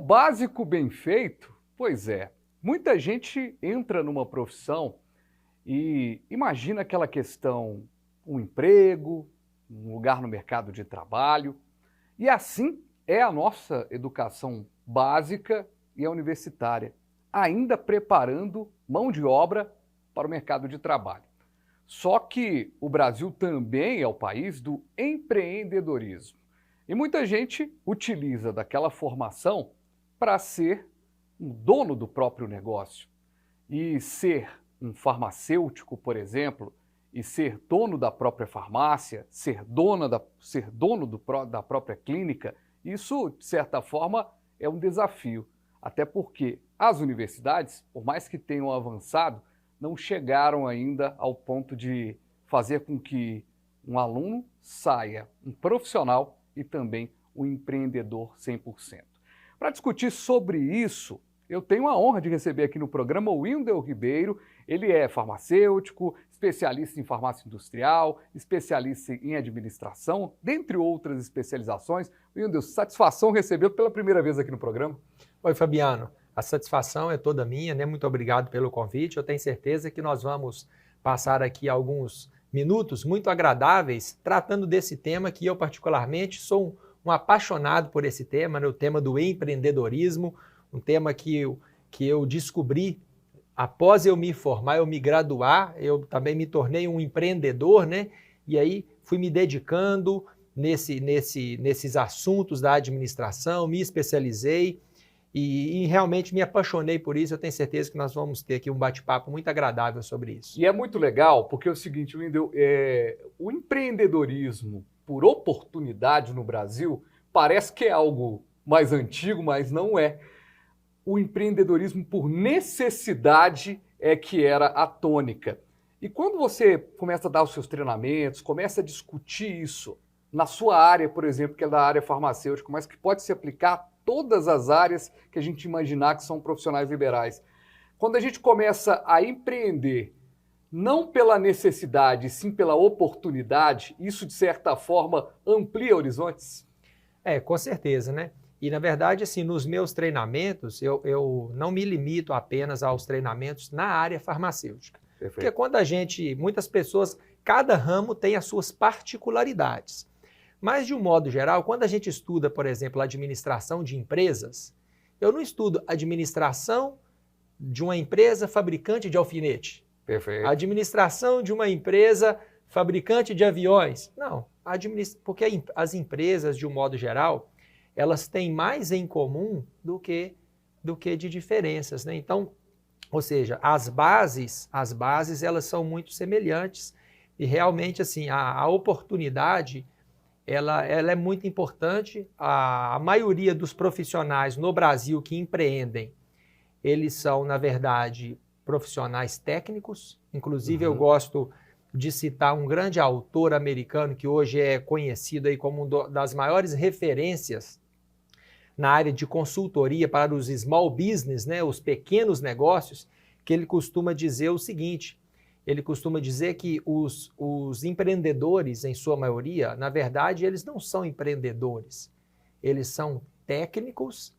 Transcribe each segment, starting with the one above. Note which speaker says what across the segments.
Speaker 1: básico bem feito? Pois é, muita gente entra numa profissão e imagina aquela questão, um emprego, um lugar no mercado de trabalho, e assim é a nossa educação básica e a universitária, ainda preparando mão de obra para o mercado de trabalho. Só que o Brasil também é o país do empreendedorismo. E muita gente utiliza daquela formação para ser um dono do próprio negócio. E ser um farmacêutico, por exemplo, e ser dono da própria farmácia, ser dono da própria clínica, isso, de certa forma, é um desafio. Até porque as universidades, por mais que tenham avançado, não chegaram ainda ao ponto de fazer com que um aluno saia um profissional e também um empreendedor 100%. Para discutir sobre isso, eu tenho a honra de receber aqui no programa o Windel Ribeiro. Ele é farmacêutico, especialista em farmácia industrial, especialista em administração, dentre outras especializações. Windel, satisfação recebê-lo pela primeira vez aqui no programa.
Speaker 2: Oi, Fabiano. A satisfação é toda minha, né? Muito obrigado pelo convite. Eu tenho certeza que nós vamos passar aqui alguns minutos muito agradáveis tratando desse tema que eu particularmente sou um apaixonado por esse tema, né? O tema do empreendedorismo, um tema que eu descobri após eu me formar, eu me graduar, eu também me tornei um empreendedor, né? E aí fui me dedicando nesses assuntos da administração, me especializei, e realmente me apaixonei por isso. Eu tenho certeza que nós vamos ter aqui um bate-papo muito agradável sobre isso.
Speaker 1: E é muito legal, porque é o seguinte, Windel, o empreendedorismo por oportunidade no Brasil parece que é algo mais antigo, mas não é. O empreendedorismo por necessidade é que era a tônica. E quando você começa a dar os seus treinamentos, começa a discutir isso na sua área, por exemplo, que é da área farmacêutica, mas que pode se aplicar a todas as áreas que a gente imaginar que são profissionais liberais. Quando a gente começa a empreender, não pela necessidade, sim pela oportunidade, isso de certa forma amplia horizontes?
Speaker 2: Com certeza, né? E na verdade, assim, nos meus treinamentos, eu não me limito apenas aos treinamentos na área farmacêutica.
Speaker 1: Perfeito.
Speaker 2: Porque quando muitas pessoas, cada ramo tem as suas particularidades. Mas, de um modo geral, quando a gente estuda, por exemplo, a administração de empresas, eu não estudo administração de uma empresa fabricante de alfinete.
Speaker 1: Perfeito.
Speaker 2: A administração de uma empresa fabricante de aviões. Não, porque as empresas, de um modo geral, elas têm mais em comum do que de diferenças, né? Então, ou seja, as bases elas são muito semelhantes e realmente, assim, a oportunidade ela é muito importante. A maioria dos profissionais no Brasil que empreendem, eles são, na verdade, profissionais técnicos. Inclusive, eu gosto de citar um grande autor americano que hoje é conhecido aí como uma das maiores referências na área de consultoria para os small business, né, os pequenos negócios, que ele costuma dizer o seguinte: ele costuma dizer que os empreendedores, em sua maioria, na verdade, eles não são empreendedores. Eles são técnicos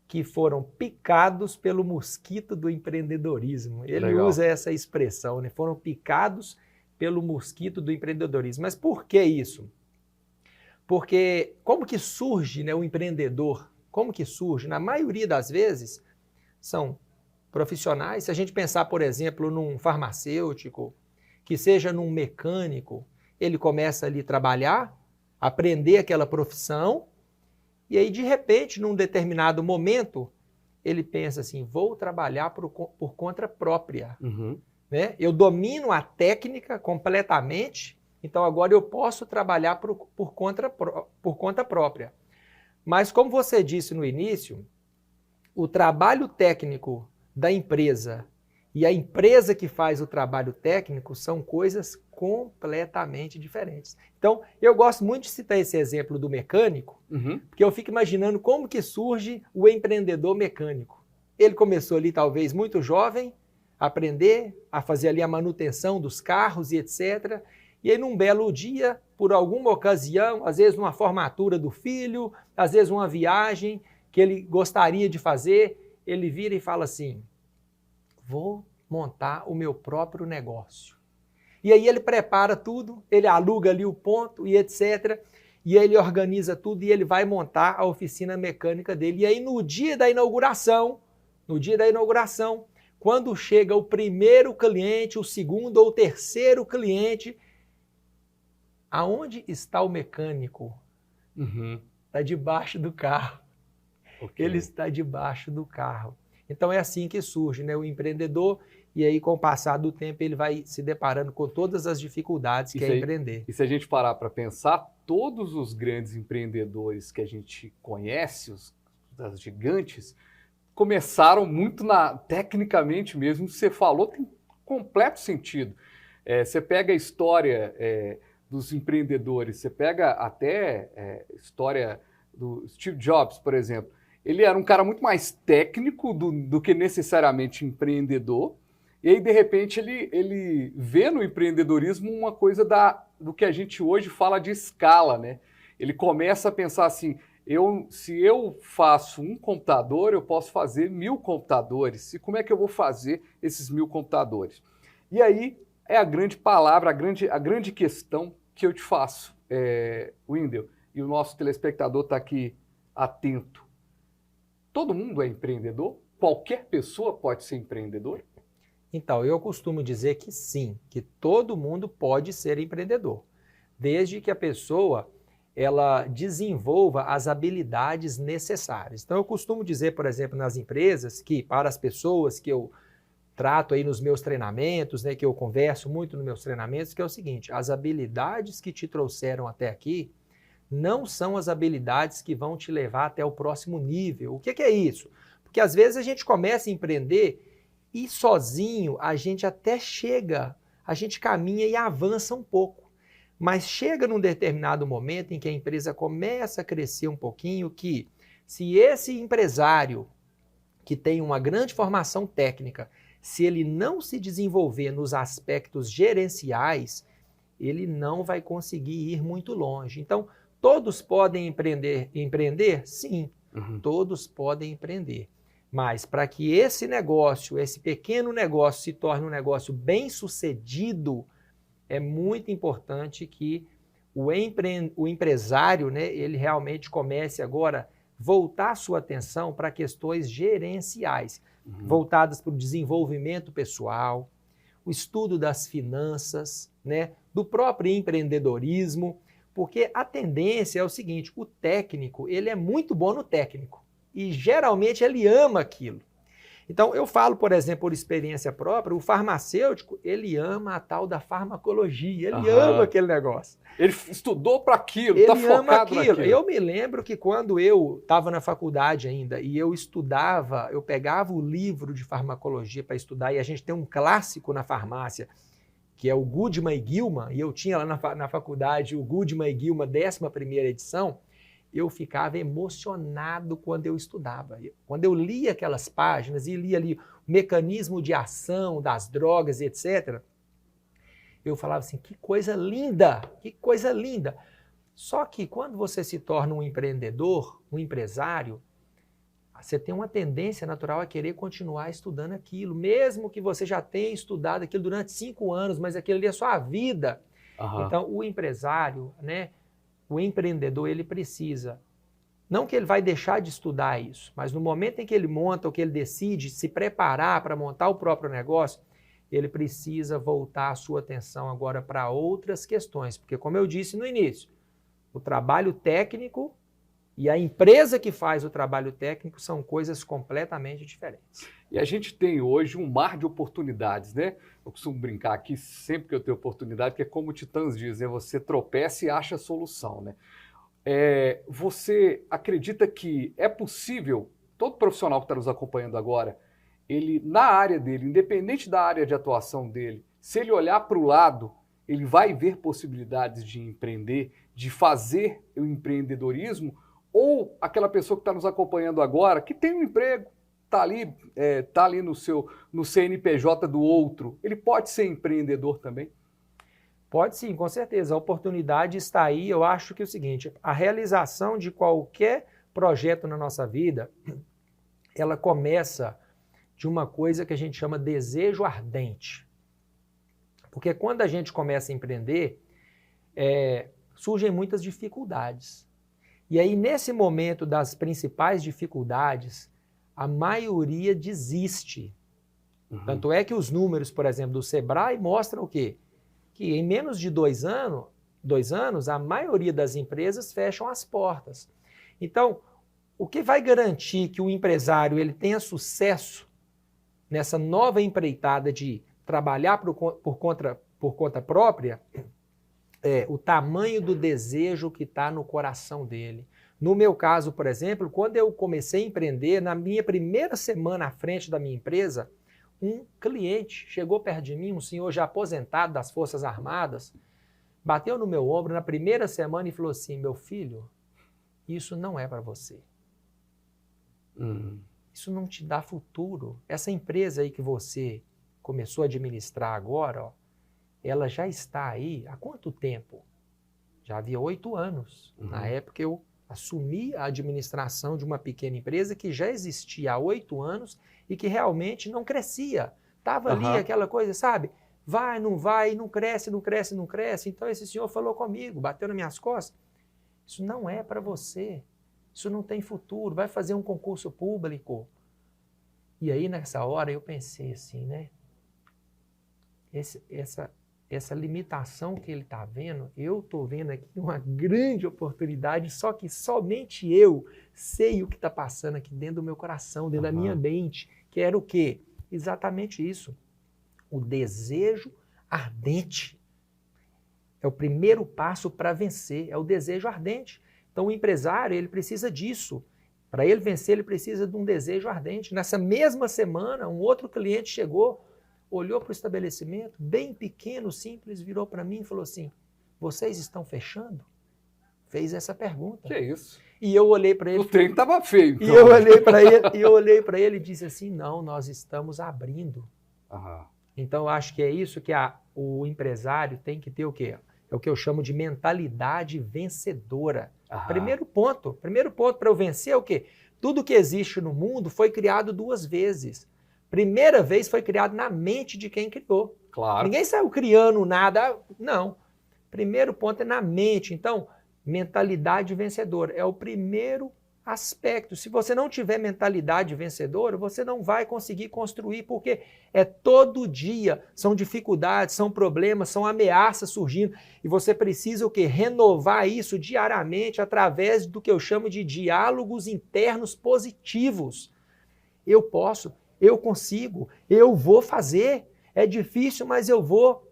Speaker 2: que foram picados pelo mosquito do empreendedorismo. Ele
Speaker 1: Legal.
Speaker 2: usa essa expressão, né? Foram picados pelo mosquito do empreendedorismo. Mas por que isso? Porque como que surge, né, o empreendedor? Como que surge? Na maioria das vezes, são profissionais. Se a gente pensar, por exemplo, num farmacêutico, que seja num mecânico, ele começa ali a trabalhar, aprender aquela profissão, e aí, de repente, num determinado momento, ele pensa assim: vou trabalhar por conta própria. Né? Eu domino a técnica completamente, então agora eu posso trabalhar por conta própria. Mas, como você disse no início, o trabalho técnico da empresa e a empresa que faz o trabalho técnico são coisas completamente diferentes. Então, eu gosto muito de citar esse exemplo do mecânico, porque eu fico imaginando como que surge o empreendedor mecânico. Ele começou ali, talvez, muito jovem, a aprender a fazer ali a manutenção dos carros e etc. E aí, num belo dia, por alguma ocasião, às vezes numa formatura do filho, às vezes uma viagem, que ele gostaria de fazer, ele vira e fala assim, vou montar o meu próprio negócio. E aí ele prepara tudo, ele aluga ali o ponto e etc. E aí ele organiza tudo e ele vai montar a oficina mecânica dele. E aí no dia da inauguração, quando chega o primeiro cliente, o segundo ou o terceiro cliente, aonde está o mecânico? Está debaixo do carro.
Speaker 1: Okay.
Speaker 2: Ele está debaixo do carro. Então é assim que surge, né, o empreendedor, e aí com o passar do tempo ele vai se deparando com todas as dificuldades que é empreender.
Speaker 1: E se a gente parar para pensar, todos os grandes empreendedores que a gente conhece, as gigantes, começaram muito tecnicamente mesmo, você falou, tem completo sentido. Você pega a história dos empreendedores, você pega até a história do Steve Jobs, por exemplo. Ele era um cara muito mais técnico do que necessariamente empreendedor, e aí, de repente, ele vê no empreendedorismo uma coisa do que a gente hoje fala de escala, né? Ele começa a pensar assim, se eu faço um computador, eu posso fazer 1000 computadores. E como é que eu vou fazer esses 1000 computadores? E aí é a grande palavra, a grande questão que eu te faço, Wendel, e o nosso telespectador está aqui atento. Todo mundo é empreendedor? Qualquer pessoa pode ser empreendedor?
Speaker 2: Então, eu costumo dizer que sim, que todo mundo pode ser empreendedor, desde que a pessoa ela desenvolva as habilidades necessárias. Então, eu costumo dizer, por exemplo, nas empresas, que para as pessoas que eu trato aí nos meus treinamentos, né, que eu converso muito nos meus treinamentos, que é o seguinte, as habilidades que te trouxeram até aqui não são as habilidades que vão te levar até o próximo nível. O que é isso? Porque às vezes a gente começa a empreender e sozinho a gente até chega, a gente caminha e avança um pouco. Mas chega num determinado momento em que a empresa começa a crescer um pouquinho, que se esse empresário que tem uma grande formação técnica, se ele não se desenvolver nos aspectos gerenciais, ele não vai conseguir ir muito longe. Então, todos podem empreender? Sim, todos podem empreender. Mas para que esse negócio, esse pequeno negócio se torne um negócio bem sucedido, é muito importante que o empresário, né, ele realmente comece agora a voltar sua atenção para questões gerenciais, voltadas para o desenvolvimento pessoal, o estudo das finanças, né, do próprio empreendedorismo, porque a tendência é o seguinte, o técnico, ele é muito bom no técnico. E geralmente ele ama aquilo. Então eu falo, por exemplo, por experiência própria, o farmacêutico, ele ama a tal da farmacologia, ele ama aquele negócio.
Speaker 1: Ele estudou para aquilo, está focado naquilo.
Speaker 2: Eu me lembro que quando eu estava na faculdade ainda e eu estudava, eu pegava o livro de farmacologia para estudar e a gente tem um clássico na farmácia, que é o Goodman e Gilman, e eu tinha lá na faculdade o Goodman e Gilman, 11ª edição, eu ficava emocionado quando eu estudava. Quando eu lia aquelas páginas e lia ali o mecanismo de ação das drogas, etc., eu falava assim, que coisa linda, que coisa linda. Só que quando você se torna um empreendedor, um empresário, você tem uma tendência natural a querer continuar estudando aquilo, mesmo que você já tenha estudado aquilo durante 5 anos, mas aquilo ali é a sua vida. Então, o empresário, né? O empreendedor, ele precisa, não que ele vai deixar de estudar isso, mas no momento em que ele monta, ou que ele decide se preparar para montar o próprio negócio, ele precisa voltar a sua atenção agora para outras questões, porque como eu disse no início, o trabalho técnico e a empresa que faz o trabalho técnico são coisas completamente diferentes.
Speaker 1: E a gente tem hoje um mar de oportunidades, né? Eu costumo brincar aqui sempre que eu tenho oportunidade, que é como o Titãs diz, né? Você tropeça e acha a solução, né? Você acredita que é possível, todo profissional que está nos acompanhando agora, ele, na área dele, independente da área de atuação dele, se ele olhar para o lado, ele vai ver possibilidades de empreender, de fazer o empreendedorismo, ou aquela pessoa que está nos acompanhando agora, que tem um emprego, está ali no CNPJ do outro, ele pode ser empreendedor também?
Speaker 2: Pode sim, com certeza. A oportunidade está aí. Eu acho que é o seguinte, a realização de qualquer projeto na nossa vida, ela começa de uma coisa que a gente chama desejo ardente. Porque quando a gente começa a empreender, surgem muitas dificuldades. E aí, nesse momento das principais dificuldades, a maioria desiste. Uhum. Tanto é que os números, por exemplo, do Sebrae mostram o quê? Que em menos de 2 anos, a maioria das empresas fecham as portas. Então, o que vai garantir que o empresário ele tenha sucesso nessa nova empreitada de trabalhar por conta própria é o tamanho do desejo que está no coração dele. No meu caso, por exemplo, quando eu comecei a empreender, na minha primeira semana à frente da minha empresa, um cliente chegou perto de mim, um senhor já aposentado das Forças Armadas, bateu no meu ombro na primeira semana e falou assim: meu filho, isso não é para você. Isso não te dá futuro. Essa empresa aí que você começou a administrar agora, ó, ela já está aí há quanto tempo? Já havia 8 anos. Uhum. Na época eu assumi a administração de uma pequena empresa que já existia há 8 anos e que realmente não crescia. Estava ali aquela coisa, sabe? Vai, não cresce, não cresce, não cresce. Então esse senhor falou comigo, bateu nas minhas costas. Isso não é para você. Isso não tem futuro. Vai fazer um concurso público. E aí nessa hora eu pensei assim, né? Essa limitação que ele está vendo, eu estou vendo aqui uma grande oportunidade, só que somente eu sei o que está passando aqui dentro do meu coração, dentro da minha mente, que era o quê? Exatamente isso. O desejo ardente. É o primeiro passo para vencer, é o desejo ardente. Então o empresário, ele precisa disso. Para ele vencer, ele precisa de um desejo ardente. Nessa mesma semana, um outro cliente chegou, olhou para o estabelecimento, bem pequeno, simples, virou para mim e falou assim: vocês estão fechando? Fez essa pergunta.
Speaker 1: Que isso?
Speaker 2: E eu olhei para ele.
Speaker 1: O trem estava feio. Então.
Speaker 2: E eu olhei para ele e disse assim: não, nós estamos abrindo. Então, eu acho que é isso que o empresário tem que ter o quê? É o que eu chamo de mentalidade vencedora. Primeiro ponto para eu vencer é o quê? Tudo que existe no mundo foi criado 2 vezes. Primeira vez foi criado na mente de quem criou.
Speaker 1: Claro.
Speaker 2: Ninguém saiu criando nada, não. Primeiro ponto é na mente. Então, mentalidade vencedora é o primeiro aspecto. Se você não tiver mentalidade vencedora, você não vai conseguir construir, porque é todo dia, são dificuldades, são problemas, são ameaças surgindo, e você precisa o quê? Renovar isso diariamente através do que eu chamo de diálogos internos positivos. Eu posso, eu consigo, eu vou fazer, é difícil, mas eu vou.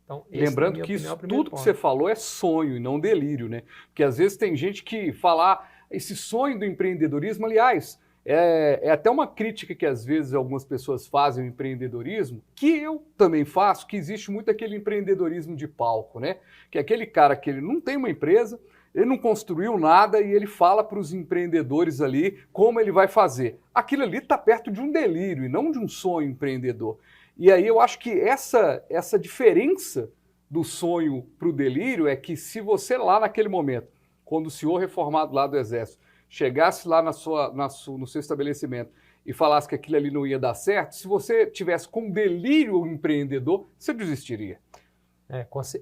Speaker 2: Então,
Speaker 1: lembrando que isso tudo que você falou é sonho e não delírio, né? Porque às vezes tem gente que fala esse sonho do empreendedorismo, aliás, é até uma crítica que às vezes algumas pessoas fazem ao empreendedorismo, que eu também faço, que existe muito aquele empreendedorismo de palco, né? Que é aquele cara que ele não tem uma empresa, ele não construiu nada e ele fala para os empreendedores ali como ele vai fazer. Aquilo ali está perto de um delírio e não de um sonho empreendedor. E aí eu acho que essa diferença do sonho para o delírio é que se você lá naquele momento, quando o senhor reformado lá do Exército chegasse lá no seu estabelecimento e falasse que aquilo ali não ia dar certo, se você tivesse com delírio empreendedor, você desistiria.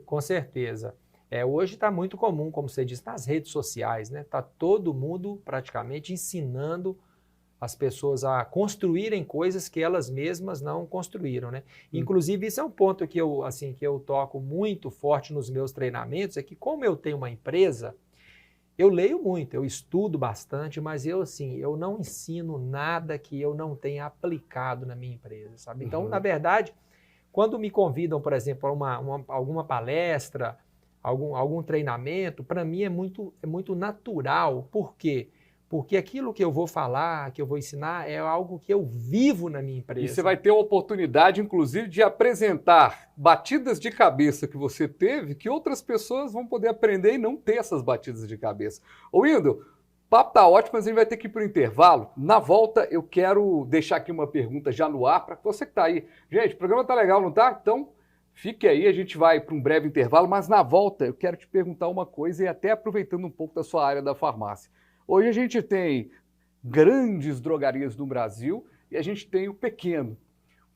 Speaker 2: Com certeza. Hoje está muito comum, como você disse, nas redes sociais, né? Está todo mundo praticamente ensinando as pessoas a construírem coisas que elas mesmas não construíram, né? Inclusive, isso é um ponto que eu toco muito forte nos meus treinamentos, é que como eu tenho uma empresa, eu leio muito, eu estudo bastante, mas eu não ensino nada que eu não tenha aplicado na minha empresa, sabe? Então, na verdade, quando me convidam, por exemplo, a alguma palestra, algum treinamento, para mim é muito natural. Por quê? Porque aquilo que eu vou falar, que eu vou ensinar, é algo que eu vivo na minha empresa.
Speaker 1: E você vai ter a oportunidade, inclusive, de apresentar batidas de cabeça que você teve, que outras pessoas vão poder aprender e não ter essas batidas de cabeça. Ô, Wendel, o papo tá ótimo, mas a gente vai ter que ir para o intervalo. Na volta, eu quero deixar aqui uma pergunta já no ar para você que está aí. Gente, o programa tá legal, não tá? Então, fique aí, a gente vai para um breve intervalo, mas na volta eu quero te perguntar uma coisa e até aproveitando um pouco da sua área da farmácia. Hoje a gente tem grandes drogarias no Brasil e a gente tem o pequeno.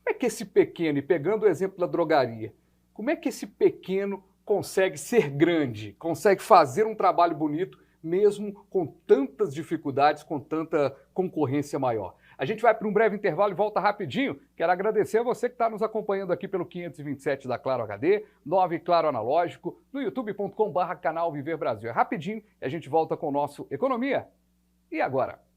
Speaker 1: Como é que esse pequeno, e pegando o exemplo da drogaria, como é que esse pequeno consegue ser grande, consegue fazer um trabalho bonito, mesmo com tantas dificuldades, com tanta concorrência maior? A gente vai para um breve intervalo e volta rapidinho. Quero agradecer a você que está nos acompanhando aqui pelo 527 da Claro HD, 9 Claro Analógico, no youtube.com/canal Viver Brasil. É rapidinho e a gente volta com o nosso Economia. E agora?